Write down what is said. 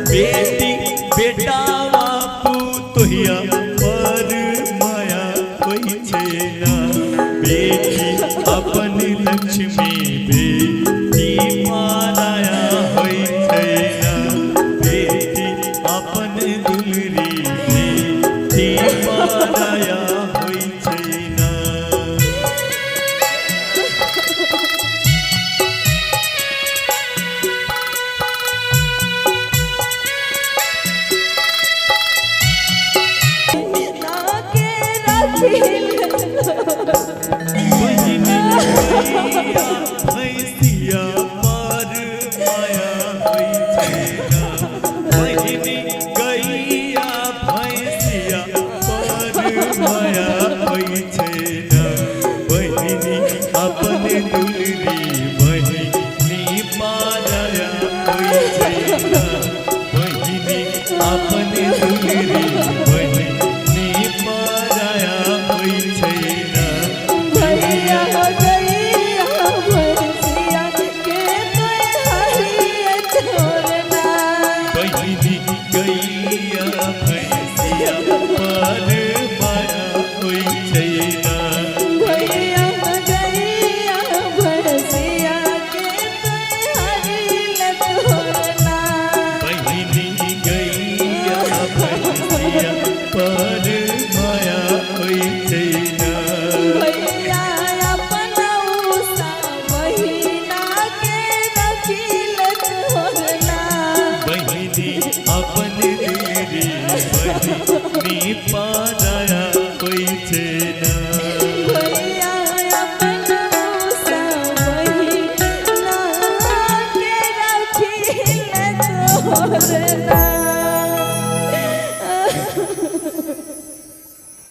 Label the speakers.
Speaker 1: बेटी बेटा बापू तोहिया पर माया होई छे ना। बेटी अपन लक्ष्मी बेटी माराया होई छे ना। बेटी अपन दुलरी बेटी माराया होई छे ना। भैसिया पर माया होई छे ना। बहिनी गैया भैसिया पर माया होई छे ना। बहिनी अपन दुलरी बहिनी माराया होई छे ना। बहिनी अपन दुलरी बहिनी माराया होई छे ना।
Speaker 2: भैया गैया भैसिया के तोहरिया छोड़ना।
Speaker 1: बहिनी गैया भैसिया पर माया होई छे ना।
Speaker 2: भैया गैया भैसिया के तोहरिया छोड़ना।
Speaker 1: बहिनी गैया भैसिया पर माया होई छे ना।
Speaker 2: भैया अपना उषा बहिना के रखिल छोड़ना।
Speaker 1: बहिनी अपन दुलरी बहिनी पाराया होई छे ना।
Speaker 2: भैया अपना उषा बहिना के रखिल छोड़ना।